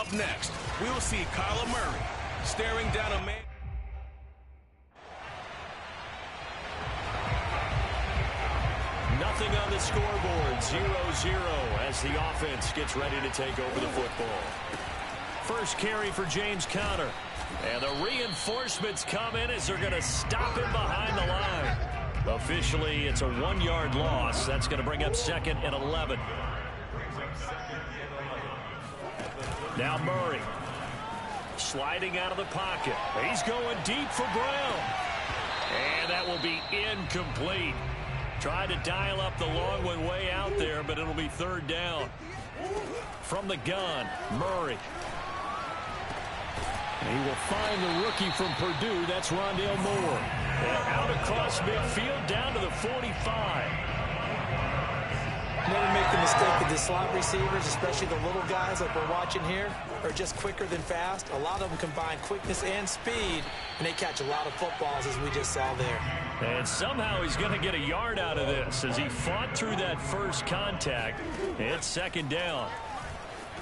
Up next, we'll see Kyler Murray staring down a man. Nothing on the scoreboard, 0-0 as the offense gets ready to take over the football. First carry for James Conner. And the reinforcements come in as they're going to stop him behind the line. Officially, it's a 1-yard loss. That's going to bring up 2nd and 11. Now Murray. Sliding out of the pocket. He's going deep for Brown. And that will be incomplete. Tried to dial up the long one way out there, but it'll be 3rd down. From the gun, Murray. He will find the rookie from Purdue. That's Rondale Moore. And out across midfield down to the 45. Never make the mistake that the slot receivers, especially the little guys like we're watching here, are just quicker than fast. A lot of them combine quickness and speed, and they catch a lot of footballs, as we just saw there. And somehow he's going to get a yard out of this as he fought through that first contact. It's 2nd down.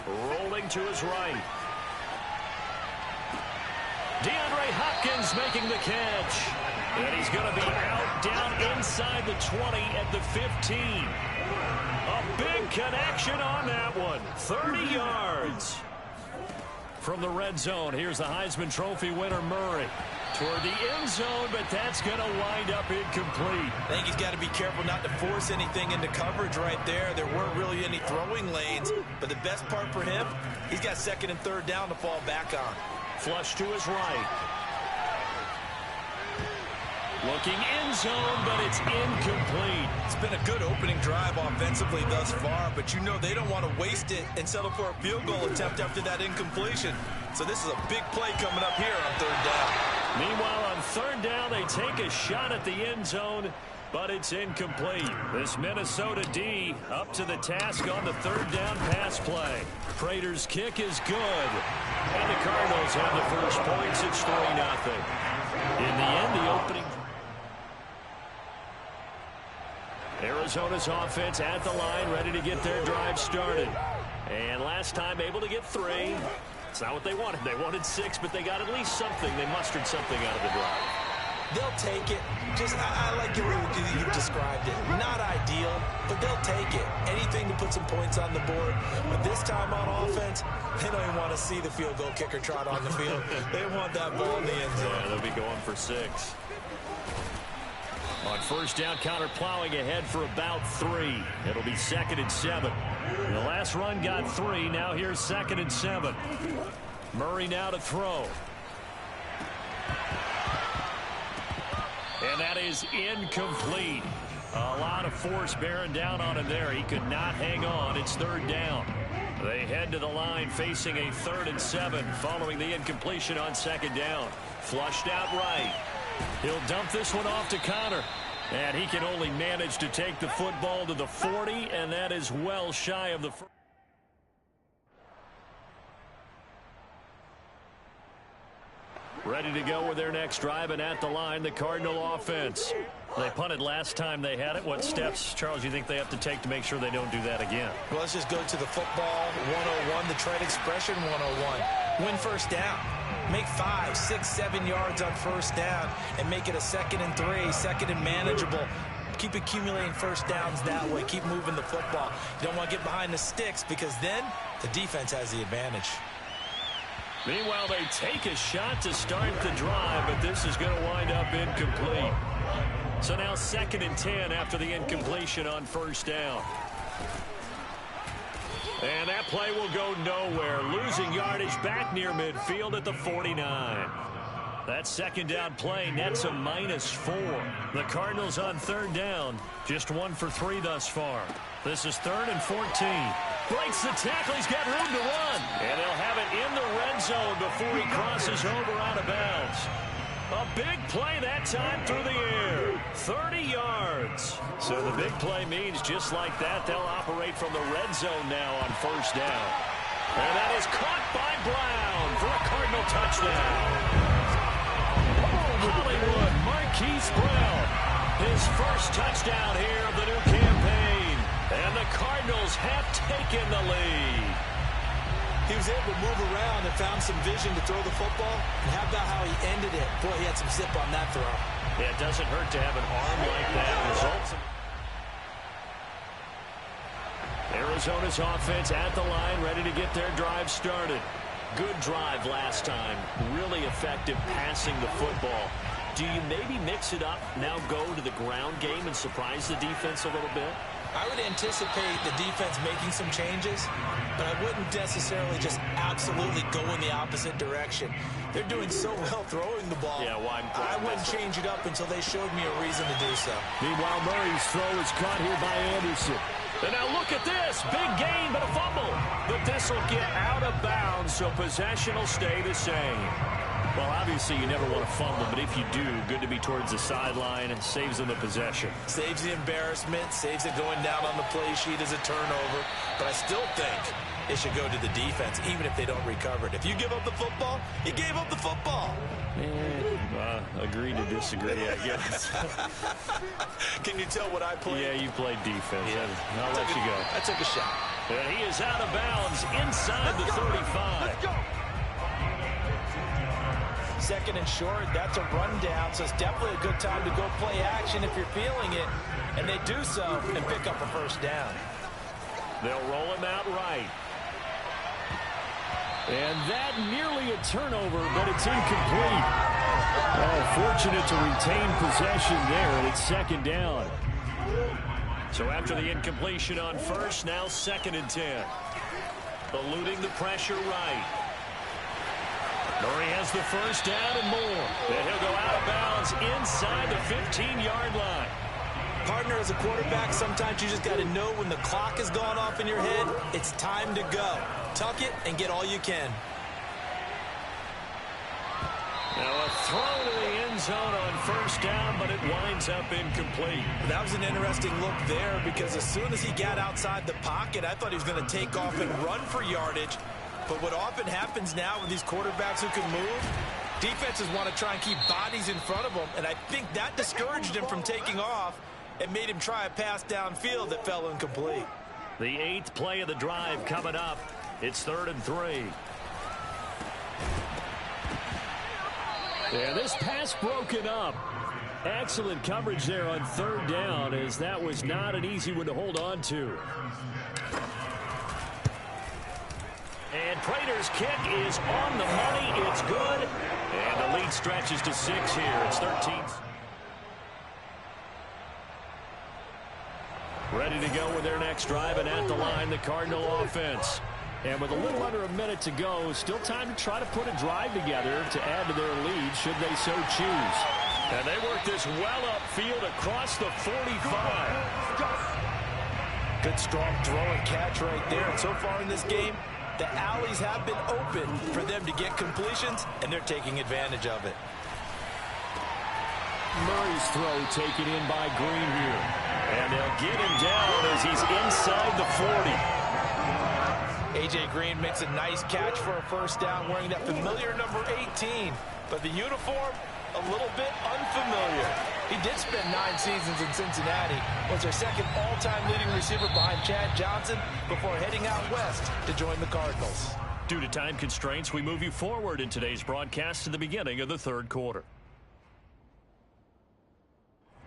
Rolling to his right. DeAndre Hopkins making the catch. And he's going to be out down inside the 20 at the 15. A big connection on that one. 30 yards. From the red zone, here's the Heisman Trophy winner, Murray. Toward the end zone, but that's going to wind up incomplete. I think he's got to be careful not to force anything into coverage right there. There weren't really any throwing lanes, but the best part for him, he's got 2nd and 3rd down to fall back on. Flush to his right. Looking end zone, but it's incomplete. It's been a good opening drive offensively thus far, but you know they don't want to waste it and settle for a field goal attempt after that incompletion. So this is a big play coming up here on 3rd down. Meanwhile, on 3rd down, they take a shot at the end zone, but it's incomplete. This Minnesota D up to the task on the 3rd down pass play. Prater's kick is good. And the Cardinals have the first points. It's 3-0. In the end, the opening. Arizona's offense at the line, ready to get their drive started. And last time able to get 3. It's not what they wanted. They wanted 6, but they got at least something. They mustered something out of the drive. They'll take it. I like the way you've described it. Not ideal, but they'll take it. Anything to put some points on the board. But this time on offense, they don't even want to see the field goal kicker trot on the field. They want that ball in the end zone. Yeah, they'll be going for 6. On 1st down, Conner plowing ahead for about 3. It'll be 2nd and 7. The last run got 3. Now here's 2nd and 7. Murray now to throw. And that is incomplete. A lot of force bearing down on him there. He could not hang on. It's 3rd down. They head to the line facing a 3rd and 7 following the incompletion on 2nd down. Flushed out right. He'll dump this one off to Conner. And he can only manage to take the football to the 40, and that is well shy of the first. Ready to go with their next drive, and at the line, the Cardinal offense. They punted last time they had it. What steps, Charles, you think they have to take to make sure they don't do that again? Well, let's just go to the football 101, the trade expression 101. Win 1st down. Make 5, 6, 7 yards on 1st down and make it a 2nd and 3, 2nd and manageable. Keep accumulating 1st downs that way. Keep moving the football. You don't want to get behind the sticks because then the defense has the advantage. Meanwhile, they take a shot to start the drive, but this is going to wind up incomplete. So now 2nd and 10 after the incompletion on 1st down. And that play will go nowhere. Losing yardage back near midfield at the 49. That 2nd down play nets a -4. The Cardinals on 3rd down. Just 1 for 3 thus far. This is 3rd and 14. Breaks the tackle. He's got room to run. And they'll have it in the red zone before he crosses over out of bounds. A big play that time through the air. 30 yards. So the big play means just like that, they'll operate from the red zone now on 1st down. And that is caught by Brown for a Cardinal touchdown. Hollywood Marquise Brown. His first touchdown here of the new campaign. And the Cardinals have taken the lead. He was able to move around and found some vision to throw the football. And how about how he ended it? Boy, he had some zip on that throw. Yeah, it doesn't hurt to have an arm like that. Results. Arizona's offense at the line, ready to get their drive started. Good drive last time. Really effective passing the football. Do you maybe mix it up, now go to the ground game and surprise the defense a little bit? I would anticipate the defense making some changes, but I wouldn't necessarily just absolutely go in the opposite direction. They're doing so well throwing the ball. Yeah, well, I wouldn't change it up until they showed me a reason to do so. Meanwhile, Murray's throw is caught here by Anderson. And now look at this. Big gain, but a fumble. But this will get out of bounds, so possession will stay the same. Well, obviously, you never want to fumble, but if you do, good to be towards the sideline and saves them the possession. Saves the embarrassment, saves it going down on the play sheet as a turnover. But I still think it should go to the defense, even if they don't recover it. If you give up the football, you gave up the football. Agree to disagree, I guess. Can you tell what I played? Yeah, you played defense. Yeah. I'll let you go. I took a shot. And he is out of bounds inside the 35. Let's go. Second and short, that's a rundown, so it's definitely a good time to go play action if you're feeling it. And they do so and pick up a first down. They'll roll him out right. And that nearly a turnover, but it's incomplete. Oh, fortunate to retain possession there, and it's second down. So after the incompletion on first, now 2nd and 10. Eluding the pressure right. Murray has the first down and more. Then he'll go out of bounds inside the 15-yard line. Partner, as a quarterback, sometimes you just got to know when the clock has gone off in your head, it's time to go. Tuck it and get all you can. Now a throw to the end zone on first down, but it winds up incomplete. That was an interesting look there because as soon as he got outside the pocket, I thought he was going to take off and run for yardage. But what often happens now with these quarterbacks who can move, defenses want to try and keep bodies in front of them, and I think that discouraged him from taking off and made him try a pass downfield that fell incomplete. The 8th play of the drive coming up. It's 3rd and 3. And this pass broken up. Excellent coverage there on 3rd down, as that was not an easy one to hold on to. And Prater's kick is on the money. It's good. And the lead stretches to 6 here. It's 13. Ready to go with their next drive, and at the line, the Cardinal offense. And with a little under a minute to go, still time to try to put a drive together to add to their lead should they so choose. And they work this well upfield across the 45. Good strong throw and catch right there. And so far in this game, the alleys have been open for them to get completions, and they're taking advantage of it. Murray's throw taken in by Green here. And they'll get him down as he's inside the 40. A.J. Green makes a nice catch for a first down wearing that familiar number 18. But the uniform, a little bit unfamiliar. He did spend 9 seasons in Cincinnati. Was their second all-time leading receiver behind Chad Johnson before heading out west to join the Cardinals. Due to time constraints, we move you forward in today's broadcast to the beginning of the 3rd quarter.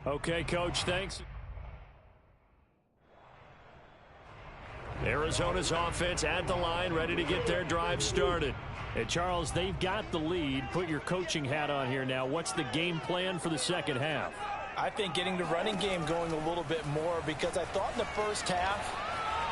Okay, Coach, thanks. Arizona's offense at the line, ready to get their drive started. And Charles, they've got the lead. Put your coaching hat on here now. What's the game plan for the second half? I think getting the running game going a little bit more, because I thought in the first half,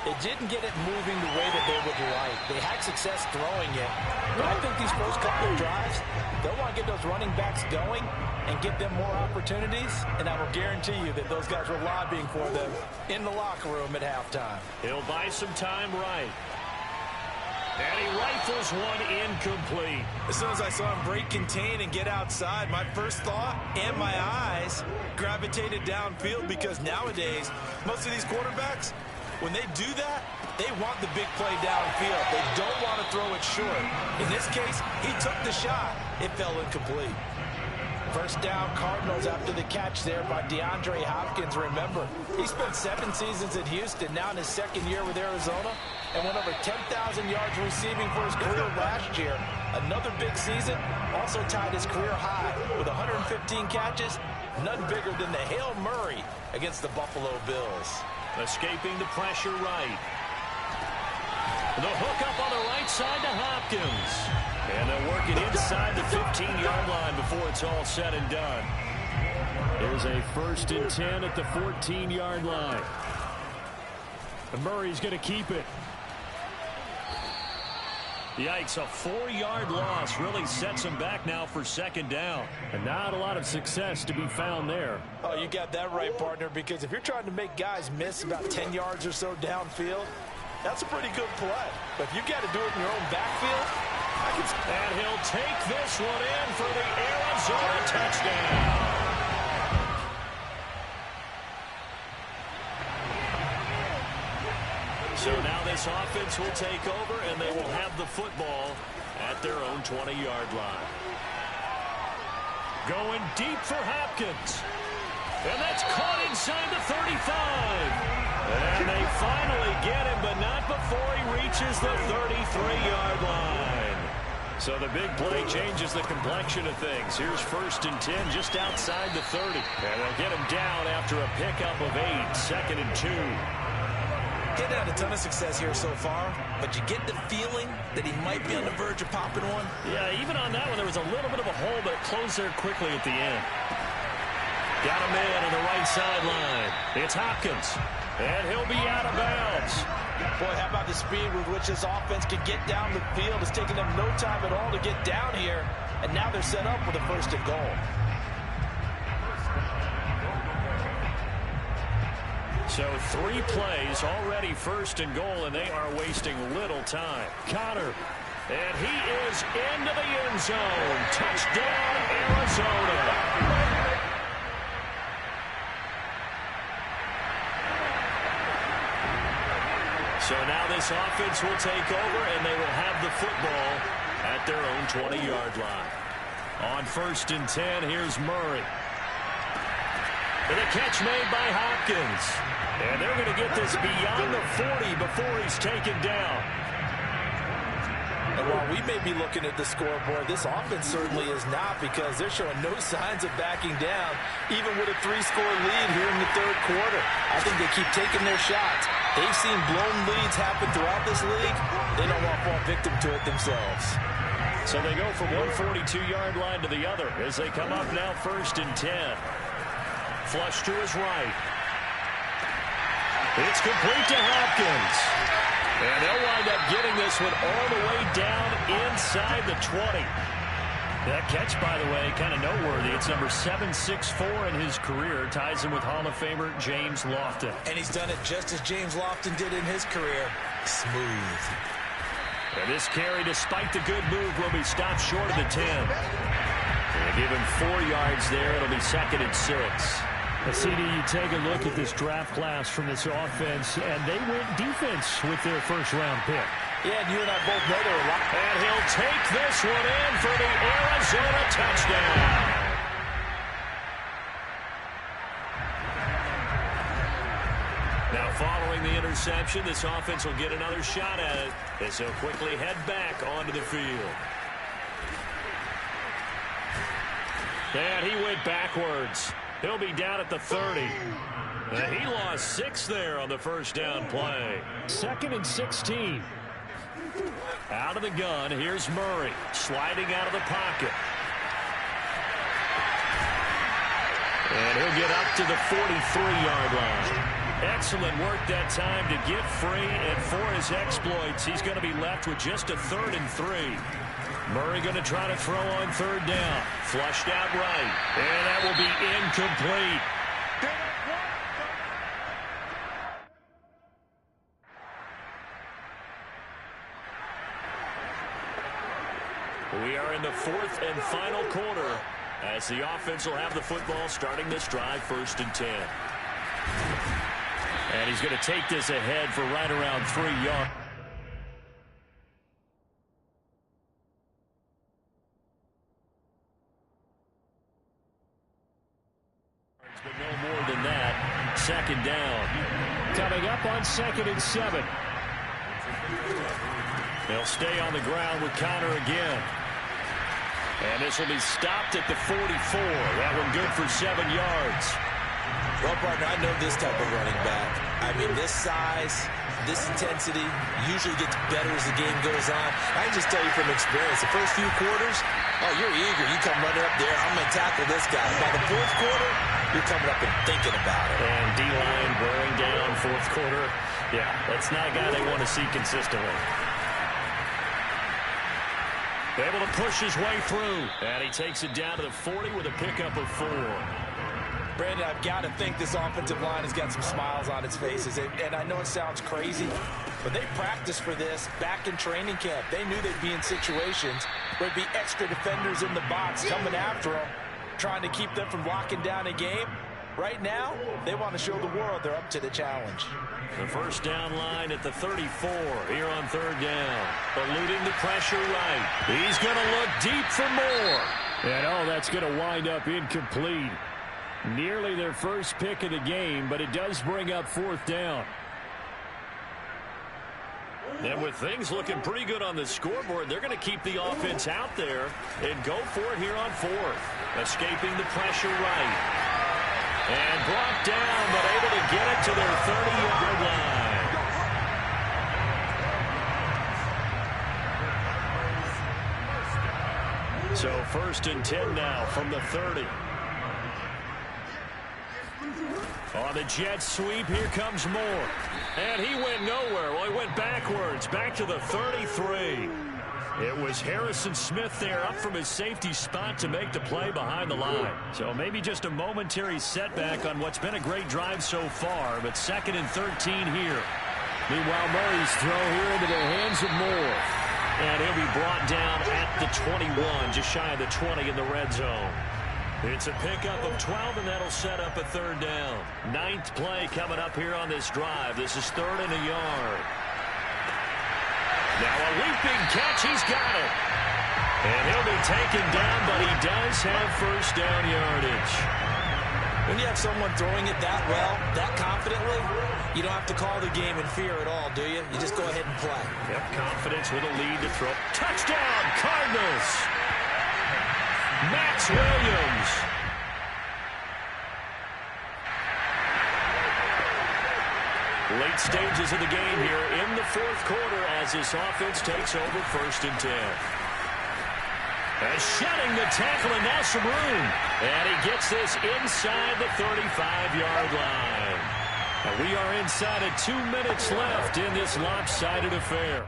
it didn't get it moving the way that they would like. They had success throwing it. But I think these first couple of drives, they'll want to get those running backs going and give them more opportunities. And I will guarantee you that those guys were lobbying for them in the locker room at halftime. He'll buy some time right. And he rifles one incomplete. As soon as I saw him break contain and get outside, my first thought and my eyes gravitated downfield, because nowadays, most of these quarterbacks, when they do that, they want the big play downfield. They don't want to throw it short. In this case, he took the shot. It fell incomplete. First down, Cardinals after the catch there by DeAndre Hopkins. Remember, he spent 7 seasons in Houston, now in his second year with Arizona, and went over 10,000 yards receiving for his career last year. Another big season, also tied his career high with 115 catches, none bigger than the Hail Murray against the Buffalo Bills. Escaping the pressure right. The hook up on the right side to Hopkins. And they'll work it inside the 15-yard line before it's all said and done. There's a 1st and 10 at the 14-yard line. And Murray's going to keep it. Yikes, a 4-yard loss really sets him back now for 2nd down. And not a lot of success to be found there. Oh, you got that right, partner, because if you're trying to make guys miss about 10 yards or so downfield, that's a pretty good play. But if you got to do it in your own backfield, and he'll take this one in for the Arizona touchdown. So now this offense will take over, and they will have the football at their own 20-yard line. Going deep for Hopkins. And that's caught inside the 35. And they finally get him, but not before he reaches the 33-yard line. So the big play changes the complexion of things. Here's 1st and 10 just outside the 30. And they'll get him down after a pickup of 8, 2nd and 2. Getting had a ton of success here so far, but you get the feeling that he might be on the verge of popping one. Yeah, even on that one, there was a little bit of a hole, but it closed there quickly at the end. Got a man on the right sideline. It's Hopkins, and he'll be out of bounds. Boy, how about the speed with which this offense can get down the field? It's taken them no time at all to get down here, and now they're set up with a 1st and goal. So 3 plays, already 1st and goal, and they are wasting little time. Connor, and he is into the end zone. Touchdown, Arizona. So now this offense will take over, and they will have the football at their own 20-yard line. On 1st and 10, here's Murray. And a catch made by Hopkins. And they're going to get this beyond the 40 before he's taken down. And while we may be looking at the scoreboard, this offense certainly is not, because they're showing no signs of backing down, even with a 3-score lead here in the 3rd quarter. I think they keep taking their shots. They've seen blown leads happen throughout this league. They don't want to fall victim to it themselves. So they go from one 42-yard line to the other as they come up now 1st and 10. Flush to his right. It's complete to Hopkins. And they'll wind up getting this one all the way down inside the 20. That catch, by the way, kind of noteworthy. It's number 764 in his career. Ties him with Hall of Famer James Lofton. And he's done it just as James Lofton did in his career. Smooth. And this carry, despite the good move, will be stopped short of the 10. They give him 4 yards there. It'll be 2nd and 6. CD, you take a look at this draft class from this offense, and they went defense with their 1st-round pick. Yeah, and you and I both know they're a lot. And he'll take this one in for the Arizona touchdown. Now, following the interception, this offense will get another shot at it as he'll quickly head back onto the field. And he went backwards. He'll be down at the 30. He lost 6 there on the 1st down play. 2nd and 16. Out of the gun, here's Murray, sliding out of the pocket. And he'll get up to the 43-yard line. Excellent work that time to get free, and for his exploits, he's going to be left with just a 3rd and 3. Murray going to try to throw on 3rd down. Flushed out right, and that will be incomplete. We are in the 4th and final quarter as the offense will have the football starting this drive 1st and 10. And he's going to take this ahead for right around 3 yards. second down. Coming up on 2nd and 7. They'll stay on the ground with Connor again. And this will be stopped at the 44. That one good for 7 yards. Well, partner, I know this type of running back. I mean, this size, this intensity usually gets better as the game goes on. I can just tell you from experience, the first few quarters, oh, you're eager. You come running up there, I'm going to tackle this guy. By the fourth quarter, you're coming up and thinking about it. And D-line wearing down fourth quarter. Yeah, that's not a guy they want to see consistently. Able to push his way through. And he takes it down to the 40 with a pickup of 4. Brandon, I've got to think this offensive line has got some smiles on its faces. And I know it sounds crazy, but they practiced for this back in training camp. They knew they'd be in situations where there'd be extra defenders in the box coming after them, trying to keep them from locking down a game. Right now, they want to show the world they're up to the challenge. The first down line at the 34 here on 3rd down. Eluding the pressure right. He's going to look deep for more. And that's going to wind up incomplete. Nearly their first pick of the game, but it does bring up 4th down. And with things looking pretty good on the scoreboard, they're going to keep the offense out there and go for it here on 4th. Escaping the pressure right. And brought down, but able to get it to their 30-yard line. So 1st and 10 now from the 30. On the jet sweep, here comes Moore. And he went nowhere. Well, he went backwards, back to the 33. It was Harrison Smith there up from his safety spot to make the play behind the line. So maybe just a momentary setback on what's been a great drive so far, but 2nd and 13 here. Meanwhile, Murray's throw here into the hands of Moore. And he'll be brought down at the 21, just shy of the 20 in the red zone. It's a pickup of 12, and that'll set up a 3rd down. 9th play coming up here on this drive. This is 3rd and a yard. Now a leaping catch. He's got it. And he'll be taken down, but he does have 1st down yardage. When you have someone throwing it that well, that confidently, you don't have to call the game in fear at all, do you? You just go ahead and play. Yep, confidence with a lead to throw. Touchdown, Cardinals! Max Williams. Late stages of the game here in the 4th quarter as this offense takes over 1st and 10. And shedding the tackle, and now some room. And he gets this inside the 35-yard line. And we are inside of 2 minutes left in this lopsided affair.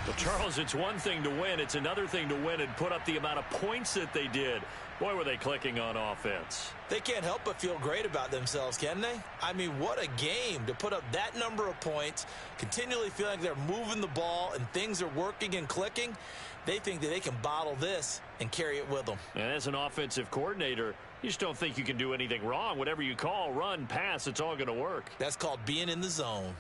Well, Charles, it's one thing to win. It's another thing to win and put up the amount of points that they did. Boy, were they clicking on offense. They can't help but feel great about themselves, can they? I mean, what a game to put up that number of points, continually feeling like they're moving the ball and things are working and clicking. They think that they can bottle this and carry it with them. And as an offensive coordinator, you just don't think you can do anything wrong. Whatever you call, run, pass, it's all going to work. That's called being in the zone.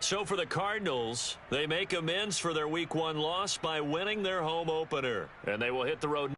So for the Cardinals, they make amends for their Week 1 loss by winning their home opener. And they will hit the road.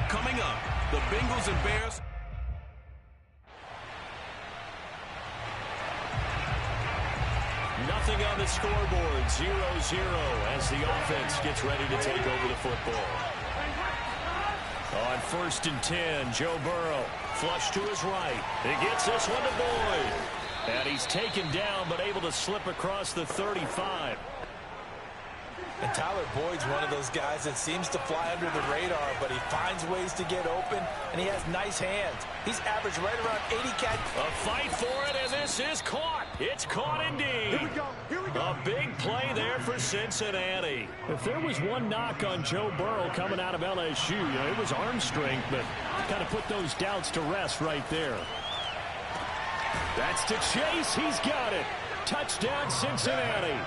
Coming up, the Bengals and Bears. Nothing on the scoreboard, 0-0 as the offense gets ready to take over the football. On 1st and 10, Joe Burrow. Flush to his right. He gets this one to Boyd. And he's taken down, but able to slip across the 35. And Tyler Boyd's one of those guys that seems to fly under the radar, but he finds ways to get open, and he has nice hands. He's averaged right around 80 catch. A fight for it, and this is caught. It's caught indeed. Here we go. Here we go. A big play there for Cincinnati. If there was one knock on Joe Burrow coming out of LSU, it was arm strength, but kind of put those doubts to rest right there. That's to Chase. He's got it. Touchdown, Cincinnati.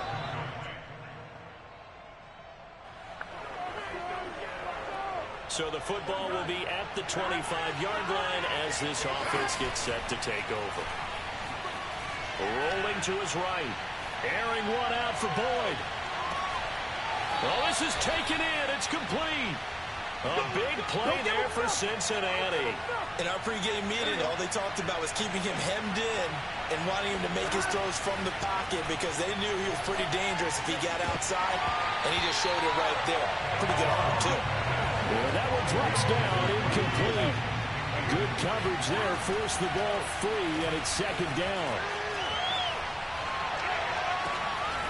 So the football will be at the 25-yard line as this offense gets set to take over. Rolling to his right. Airing one out for Boyd. Oh, this is taken in. It's complete. A big play there for Cincinnati. In our pregame meeting, all they talked about was keeping him hemmed in and wanting him to make his throws from the pocket because they knew he was pretty dangerous if he got outside, and he just showed it right there. Pretty good arm, too. Yeah, that one drops down, incomplete. Good coverage there, forced the ball free, and it's 2nd down.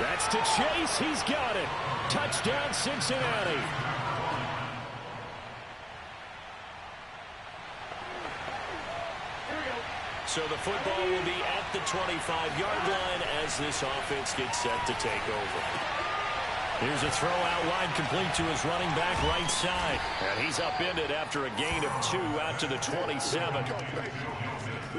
That's to Chase. He's got it. Touchdown, Cincinnati. So the football will be at the 25-yard line as this offense gets set to take over. Here's a throw out wide, complete to his running back right side. And he's upended after a gain of 2 out to the 27.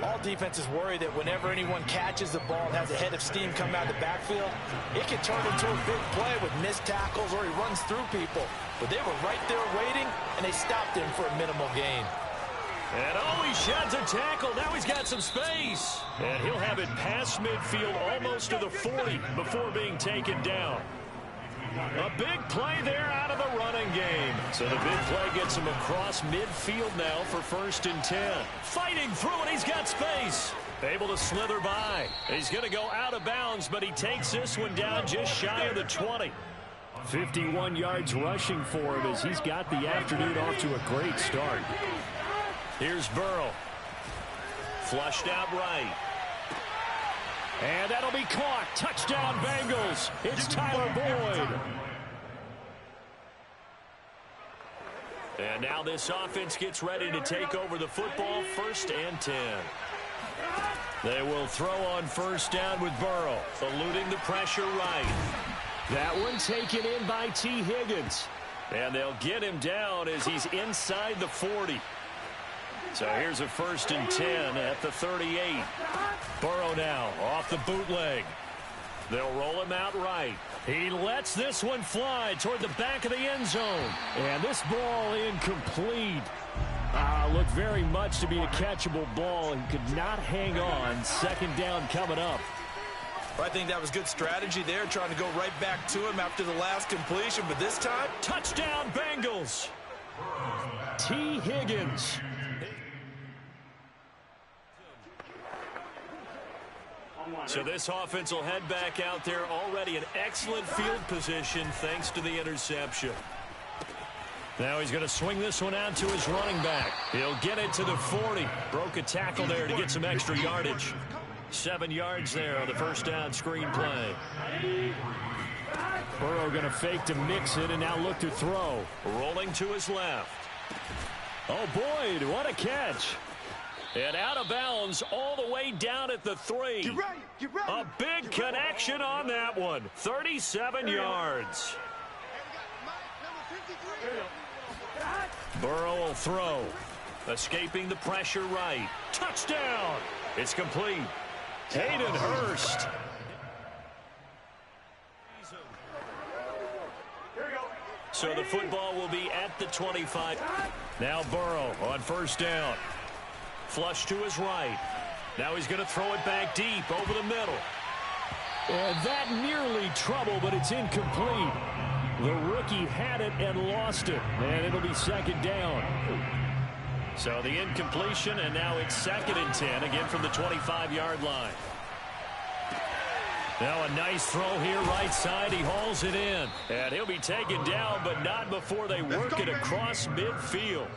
All defenses worry that whenever anyone catches the ball and has a head of steam come out of the backfield, it can turn into a big play with missed tackles or he runs through people. But they were right there waiting, and they stopped him for a minimal gain. And oh, he sheds a tackle. Now he's got some space. And he'll have it past midfield almost to the 40 before being taken down. A big play there out of the running game. So the big play gets him across midfield now for 1st and 10. Fighting through it, he's got space. Able to slither by. He's going to go out of bounds, but he takes this one down just shy of the 20. 51 yards rushing for him as he's got the afternoon off to a great start. Here's Burrow. Flushed out right. And that'll be caught. Touchdown, Bengals. It's Tyler Boyd. And now this offense gets ready to take over the football. 1st and 10. They will throw on 1st down with Burrow, eluding the pressure right. That one taken in by T. Higgins. And they'll get him down as he's inside the 40. So here's a 1st and 10 at the 38. Burrow now off the bootleg. They'll roll him out right. He lets this one fly toward the back of the end zone. And this ball incomplete. Looked very much to be a catchable ball and could not hang on. 2nd down coming up. I think that was good strategy there, trying to go right back to him after the last completion. But this time, touchdown Bengals. T. Higgins. So this offense will head back out there, already in excellent field position thanks to the interception. Now he's going to swing this one out to his running back. He'll get it to the 40. Broke a tackle there to get some extra yardage. 7 yards there on the 1st down screen play. Burrow going to fake to mix it and now look to throw. Rolling to his left. Oh, Boyd, what a catch. And out of bounds all the way down at the 3. Get ready, get ready. A big connection on that one. 37 yards. Burrow will throw. Escaping the pressure right. Touchdown. It's complete. Hayden Hurst. So the football will be at the 25. Now Burrow on 1st down. Flush to his right. Now he's going to throw it back deep over the middle. And that nearly trouble, but it's incomplete. The rookie had it and lost it. And it'll be 2nd down. So the incompletion, and now it's 2nd and 10, again from the 25-yard line. Now a nice throw here right side. He hauls it in. And he'll be taken down, but not before they work it across midfield.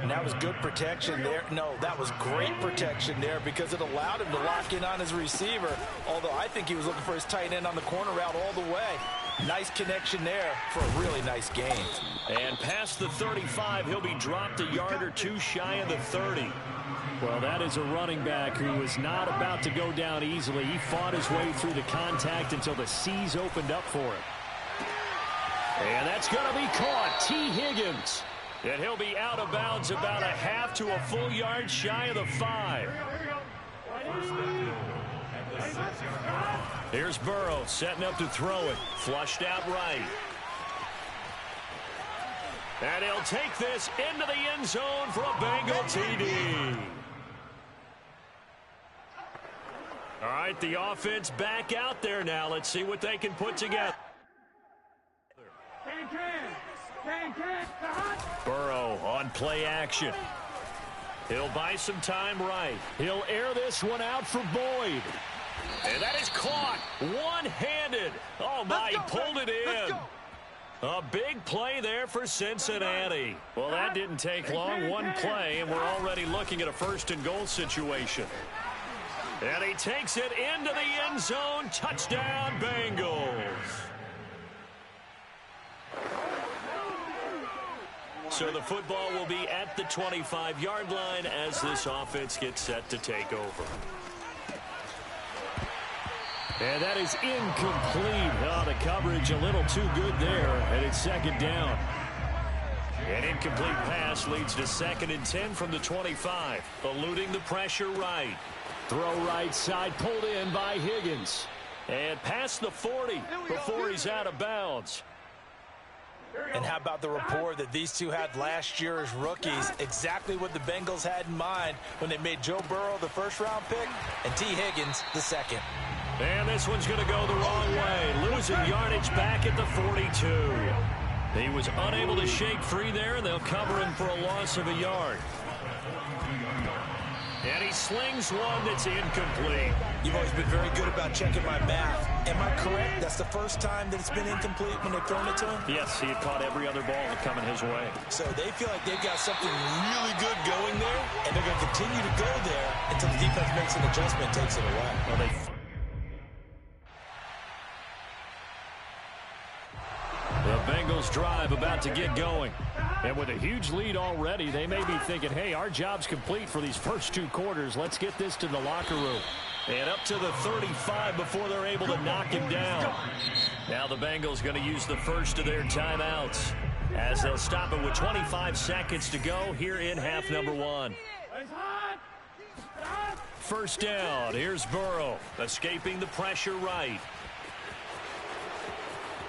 And that was good protection there. No, that was great protection there because it allowed him to lock in on his receiver, although I think he was looking for his tight end on the corner route all the way. Nice connection there for a really nice gain. And past the 35, he'll be dropped a yard or two shy of the 30. Well, that is a running back who is not about to go down easily. He fought his way through the contact until the C's opened up for him. And that's going to be caught. T. Higgins. And he'll be out of bounds about a half to a full yard shy of the 5. Here's Burrow setting up to throw it. Flushed out right. And he'll take this into the end zone for a Bengal TD. All right, the offense back out there now. Let's see what they can put together. Burrow on play action. He'll buy some time right. He'll air this one out for Boyd. And that is caught one-handed. Oh, my, he pulled it in. A big play there for Cincinnati. Well, that didn't take long. One play, and we're already looking at a first-and-goal situation. And he takes it into the end zone. Touchdown, Bengals. So the football will be at the 25-yard line as this offense gets set to take over. And that is incomplete. Oh, the coverage a little too good there, and it's second down. An incomplete pass leads to 2nd and 10 from the 25. Eluding the pressure right. Throw right side, pulled in by Higgins. And past the 40 before he's out of bounds. And how about the rapport that these two had last year as rookies? Exactly what the Bengals had in mind when they made Joe Burrow the first-round pick and T. Higgins the second. And this one's going to go the wrong way. Losing yardage back at the 42. He was unable to shake free there, and they'll cover him for a loss of a yard. And he slings one that's incomplete. You've always been very good about checking my math. Am I correct? That's the first time that it's been incomplete when they've thrown it to him? Yes, he had caught every other ball coming his way. So they feel like they've got something really good going there, and they're going to continue to go there until the defense makes an adjustment and takes it away. Well, the Bengals drive about to get going. And with a huge lead already, they may be thinking, hey, our job's complete for these first 2 quarters. Let's get this to the locker room. And up to the 35 before they're able to knock him down. Now the Bengals going to use the first of their timeouts as they'll stop it with 25 seconds to go here in half number 1. First down. Here's Burrow escaping the pressure right.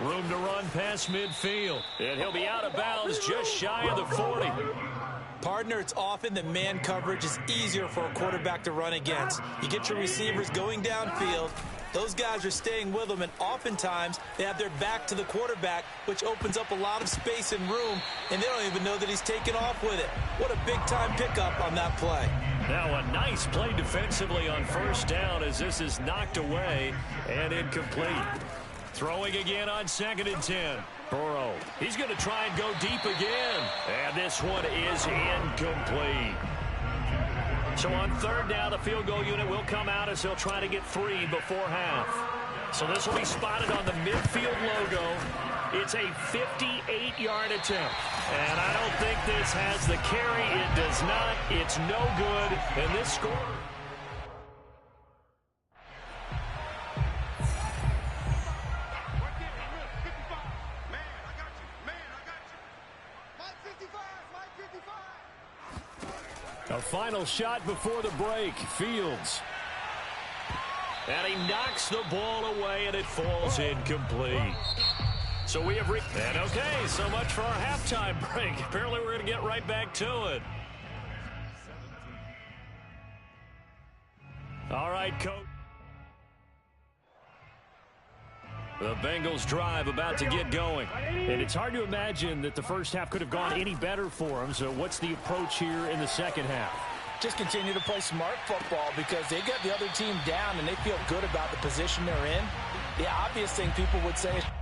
Room to run past midfield. And he'll be out of bounds just shy of the 40. Partner, it's often that man coverage is easier for a quarterback to run against. You get your receivers going downfield. Those guys are staying with them, and oftentimes they have their back to the quarterback, which opens up a lot of space and room, and they don't even know that he's taken off with it. What a big-time pickup on that play. Now a nice play defensively on first down as this is knocked away and incomplete. Throwing again on 2nd and 10. Burrow, he's going to try and go deep again. And this one is incomplete. So on 3rd down, the field goal unit will come out as they'll try to get 3 before half. So this will be spotted on the midfield logo. It's a 58-yard attempt. And I don't think this has the carry. It does not. It's no good. And this score... A final shot before the break. Fields. And he knocks the ball away, and it falls incomplete. So we have and okay, so much for our halftime break. Apparently we're going to get right back to it. All right, coach. The Bengals drive about to get going. And it's hard to imagine that the first half could have gone any better for them. So what's the approach here in the second half? Just continue to play smart football because they got the other team down and they feel good about the position they're in. The obvious thing people would say is –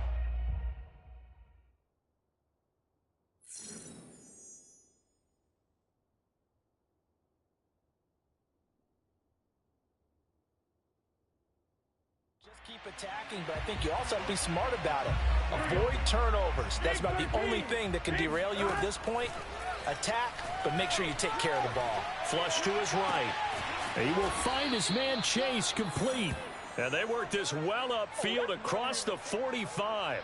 Keep attacking, but I think you also have to be smart about it. Avoid turnovers. That's about the only thing that can derail you at this point. Attack, but make sure you take care of the ball. Flush to his right. He will find his man Chase complete. And they work this well upfield across the 45.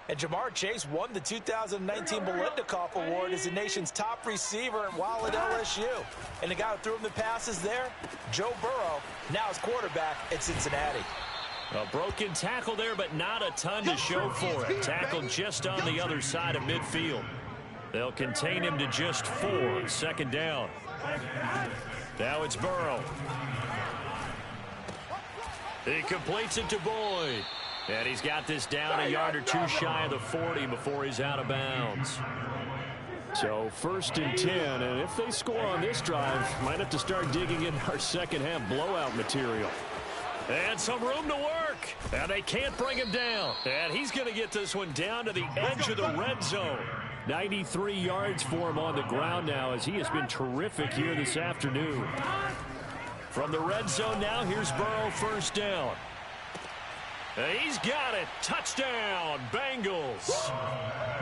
And Jamar Chase won the 2019 Biletnikoff Award as the nation's top receiver while at LSU. And the guy who threw him the passes there, Joe Burrow, now his quarterback at Cincinnati. A broken tackle there, but not a ton to show for it. Tackled just on the other side of midfield. They'll contain him to just 4. Second down. Now it's Burrow. He completes it to Boyd. And he's got this down a yard or two shy of the 40 before he's out of bounds. So 1st and 10, and if they score on this drive, might have to start digging in our second half blowout material. And some room to work. And they can't bring him down. And he's going to get this one down to the edge of the red zone. 93 yards for him on the ground now as he has been terrific here this afternoon. From the red zone now, here's Burrow, first down. And he's got it. Touchdown, Bengals.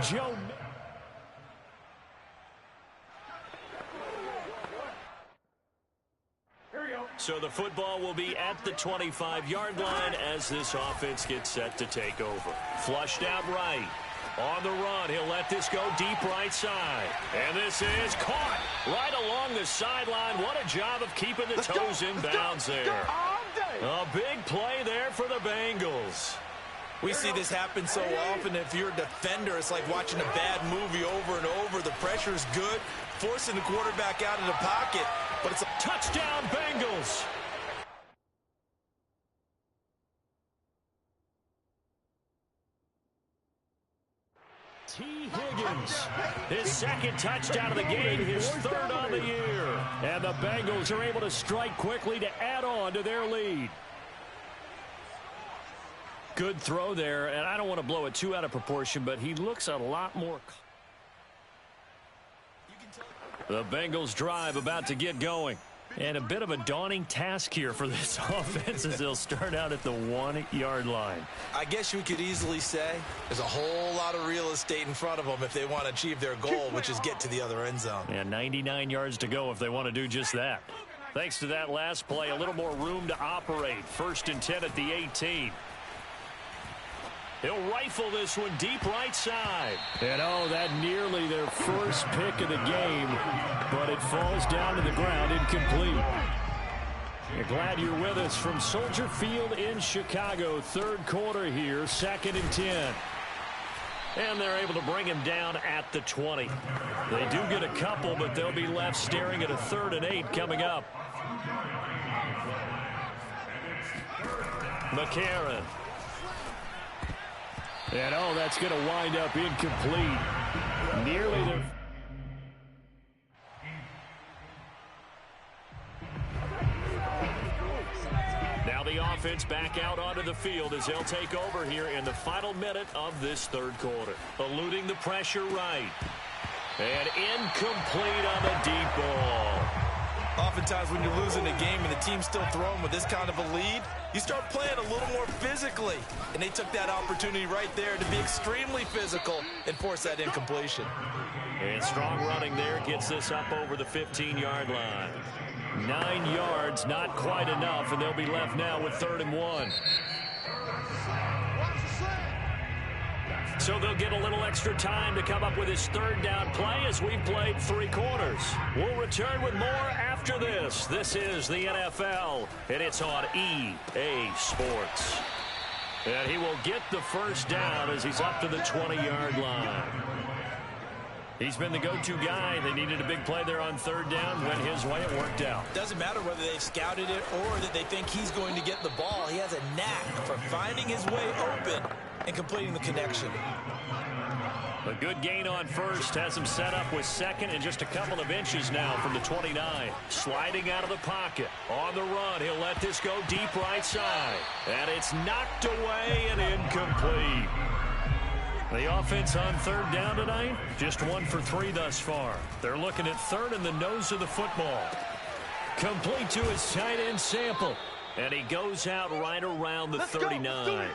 Joe. So the football will be at the 25-yard line as this offense gets set to take over. Flushed out right. On the run, he'll let this go deep right side. And this is caught right along the sideline. What a job of keeping the toes in bounds there. A big play there for the Bengals. We see this happen so often. If you're a defender, it's like watching a bad movie over and over. The pressure's good, forcing the quarterback out of the pocket. But it's a touchdown, Bengals. T. Higgins, his second touchdown of the game, his third on the year. And the Bengals are able to strike quickly to add on to their lead. Good throw there, and I don't want to blow it too out of proportion, but he looks a lot more. The Bengals drive about to get going. And a bit of a daunting task here for this offense as they'll start out at the 1-yard line. I guess you could easily say there's a whole lot of real estate in front of them if they want to achieve their goal, which is get to the other end zone. And 99 yards to go if they want to do just that. Thanks to that last play, a little more room to operate. 1st and 10 at the 18. He'll rifle this one deep right side. And oh, that nearly their first pick of the game, but it falls down to the ground incomplete. You're glad you're with us from Soldier Field in Chicago. Third quarter here, 2nd and 10. And they're able to bring him down at the 20. They do get a couple, but they'll be left staring at a 3rd and 8 coming up. McCarron. And oh, that's going to wind up incomplete. Nearly the... Now the offense back out onto the field as they'll take over here in the final minute of this third quarter. Eluding the pressure right. And incomplete on the deep ball. Oftentimes when you're losing a game and the team's still throwing with this kind of a lead, you start playing a little more physically. And they took that opportunity right there to be extremely physical and force that incompletion. And strong running there gets this up over the 15-yard line. 9 yards, not quite enough, and they'll be left now with 3rd and 1. So they'll get a little extra time to come up with his third down play as we've played 3 quarters. We'll return with more after this. This is the NFL, and it's on EA Sports. And he will get the first down as he's up to the 20-yard line. He's been the go-to guy. They needed a big play there on 3rd down. Went his way. It worked out. Doesn't matter whether they've scouted it or that they think he's going to get the ball. He has a knack for finding his way open and completing the connection. A good gain on first has him set up with 2nd and just a couple of inches now from the 29. Sliding out of the pocket. On the run, he'll let this go deep right side. And it's knocked away and incomplete. The offense on 3rd down tonight, just 1 for 3 thus far. They're looking at 3rd and the nose of the football. Complete to his tight end Sample. And he goes out right around the 39.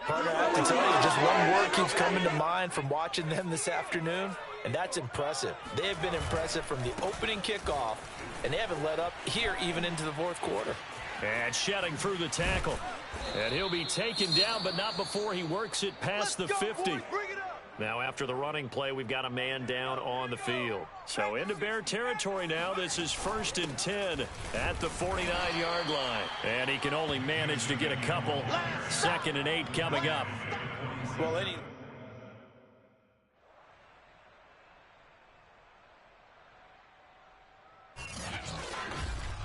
Partner, I have to tell you, just one word keeps coming to mind from watching them this afternoon, and that's impressive. They have been impressive from the opening kickoff, and they haven't let up here even into the fourth quarter. And shedding through the tackle. And he'll be taken down, but not before he works it past the 50. Now, after the running play, we've got a man down on the field. So into Bear territory now. This is 1st and 10 at the 49-yard line. And he can only manage to get a couple. 2nd and 8 coming up. Well,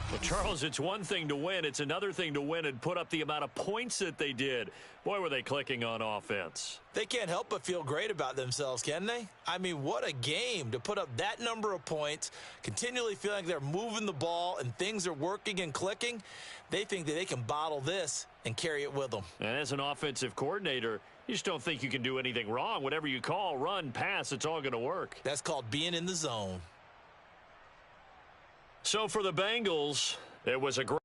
Well, Charles, it's one thing to win. It's another thing to win and put up the amount of points that they did. Boy, were they clicking on offense. they can't help but feel great about themselves, can they? I mean, what a game to put up that number of points, continually feeling like they're moving the ball and things are working and clicking. They think that they can bottle this and carry it with them. And as an offensive coordinator, you just don't think you can do anything wrong. Whatever you call, run, pass, it's all going to work. That's called being in the zone. So for the Bengals, it was a great